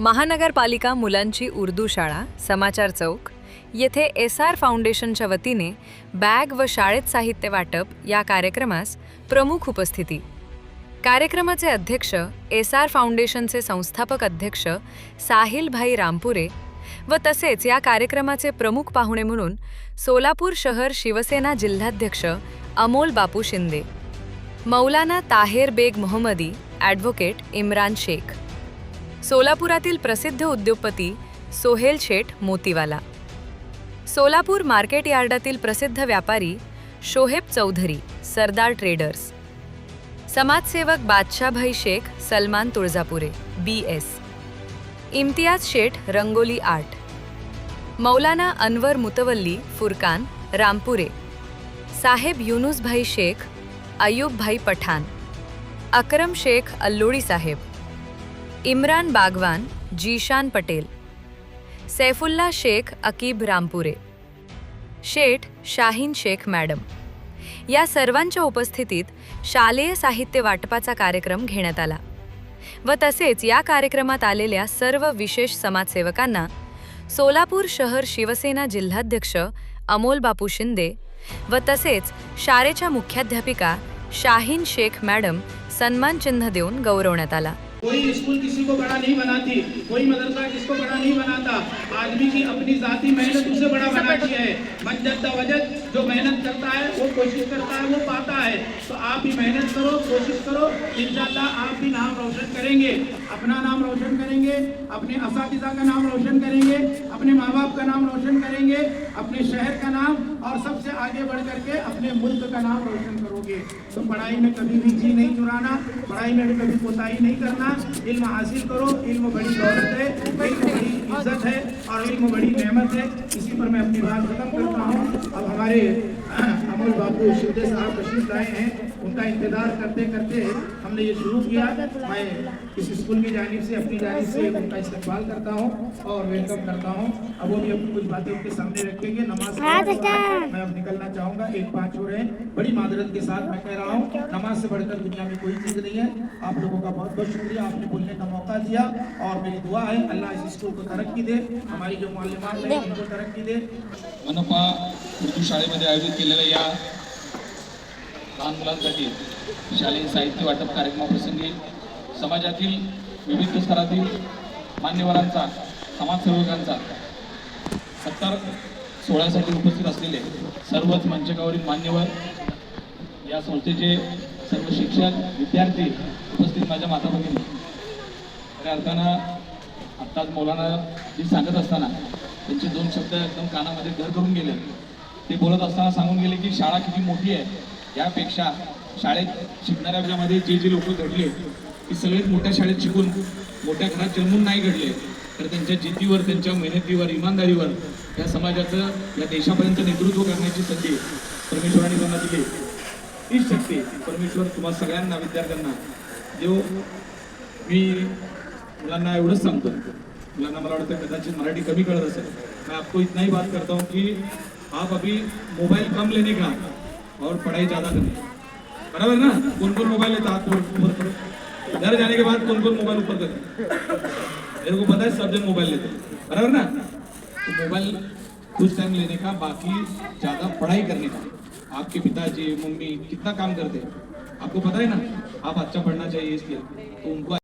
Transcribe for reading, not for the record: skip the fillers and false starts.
महानगरपालिका मुलांची उर्दू शाळा समाचार चौक येथे एसआर फाउंडेशनच्या वतीने बॅग व शाळेत साहित्य वाटप या कार्यक्रमास प्रमुख उपस्थिती. कार्यक्रमाचे अध्यक्ष एसआर फाउंडेशनचे संस्थापक अध्यक्ष साहिल भाई रामपुरे व तसेच या कार्यक्रमाचे प्रमुख पाहुणे म्हणून सोलापूर शहर शिवसेना जिल्हाध्यक्ष अमोल बापू शिंदे, मौलाना ताहेर बेग मोहम्मदी, ॲडव्होकेट इम्रान शेख, सोलापुरातील प्रसिद्ध उद्योगपती सोहेल शेठ मोतीवाला, सोलापूर मार्केट यार्डातील प्रसिद्ध व्यापारी शोहेब चौधरी सरदार ट्रेडर्स, समाजसेवक बादशाहभाई शेख सलमान तुळजापुरे BS, इम्तियाज शेठ रंगोली आर्ट, मौलाना अनवर मुतवल्ली फुरकान रामपुरे, साहेब युनुस भाई शेख अयूब भाई पठान, अकरम शेख अल्लोड़ी साहेब, इमरान बागवान जीशान पटेल, सैफुल्ला शेख अकीब रामपुरे, शेठ शाहीन शेख मॅडम या सर्वांच्या उपस्थितीत शालेय साहित्य वाटपाचा कार्यक्रम घेण्यात आला व तसेच या कार्यक्रमात आलेल्या सर्व विशेष समाजसेवकांना सोलापूर शहर शिवसेना जिल्हाध्यक्ष अमोल बापू शिंदे व तसेच शाळेच्या मुख्याध्यापिका शाहीन शेख मॅडम सन्मान चिन्ह देऊन गौरवण्यात आला. कोई स्कूल किसी को बड़ा नहीं बनाती, कोई मदरसा किसको बड़ा नहीं बनाता. आदमी की अपनी जाती मेहनत उसे बड़ा बनाती है. वजद जो मेहनत करता है वो कोशिश करता है वो पाता है. तो आप भी मेहनत करो, कोशिश करो, इंशाअल्लाह आप भी नाम रोशन करेंगे, अपना नाम रोशन करेंगे, अपने असातिज़ा का नाम रोशन करेंगे, अपने माँ बाप का नाम रोशन करेंगे, अपने शहर का नाम और सबसे आगे बढ़ करके अपने मुल्क का नाम रोशन करोगे. तो पढ़ाई में कभी भी जी नहीं चुराना, पढ़ाई में भी कभी कोताही नहीं करना. इल्म हासिल करो, इल्म बड़ी दौलत है, इल्म बड़ी इज्जत है और इल्म बड़ी नेमत है. इसी पर मैं अपनी बात खत्म करता हूँ. अब हमारे अमोल बापू शिंदे साहब तशरीफ लाए हैं, उनका इंतजार करते करते हमने ये शुरू किया. मैं इस स्कूल की जानिब से अपनी जानिब से उनका इस्तकबाल करता हूँ और वेलकम करता हूँ. अब वो भी अपनी कुछ बातें उनके सामने रखेंगे. नमाज मैं अब निकलना चाहूँगा, 1-5 हो रहे हैं. बड़ी मादरत के साथ मैं कह रहा हूँ, नमाज से बढ़कर दुनिया में कोई चीज़ नहीं है. आप लोगों का बहुत बहुत शुक्रिया, आपने बोलने का मौका दिया और मेरी दुआ है अल्लाह इस स्कूल को तरक्की दे, हमारी जो मालिमात हैं उनको तरक्की दे. मनपा उर्दू शाळेमध्ये आयोजित केलेल्या या लहान मुलांसाठी शालेय साहित्य वाटप कार्यक्रमाप्रसंगी समाजातील विविध स्तरातील मान्यवरांचा, समाजसेवकांचा 70 सोहळ्यासाठी उपस्थित असलेले सर्वच मंचकावरील मान्यवर, या संस्थेचे सर्व शिक्षक, विद्यार्थी, उपस्थित माझ्या माता भगिनी, खऱ्या अर्थानं आत्ताच मौलाना जी सांगत असताना त्यांचे 2 शब्द एकदम कानामध्ये घर करून गेले. ते बोलत असताना सांगून गेले की शाळा किती मोठी आहे, यापेक्षा शाळेत शिकणाऱ्यामध्ये जे लोक घडले की सगळेच मोठ्या शाळेत शिकून मोठ्या घरात जन्मून नाही घडले, तर त्यांच्या जिद्दीवर, त्यांच्या मेहनतीवर, इमानदारीवर या समाजाचं, या देशापर्यंत नेतृत्व करण्याची संधी परमेश्वराने त्यांना दिली. हीच शक्ती परमेश्वर तुम्हा सगळ्यांना, विद्यार्थ्यांना देव. मी मुलांना एवढंच सांगतो, मुलांना मला वाटतं कदाचित मराठी कमी कळत असेल, मैं आपको इतना ही बात करता हूँ कि आप अभी मोबाइल कम लेने का और पढ़ाई ज़्यादा करने, बराबर ना. कौन कौन मोबाइल लेता, हाथ ऊपर करो. घर जाने के बाद कौन कौन मोबाइल ऊपर करते, मेरे को पता है सब जन मोबाइल लेते, बराबर ना. तो मोबाइल कुछ टाइम लेने का, बाकी ज़्यादा पढ़ाई करने का. आपके पिताजी, मम्मी कितना काम करते हैं आपको पता है ना. आप अच्छा पढ़ना चाहिए, इसलिए तो उनको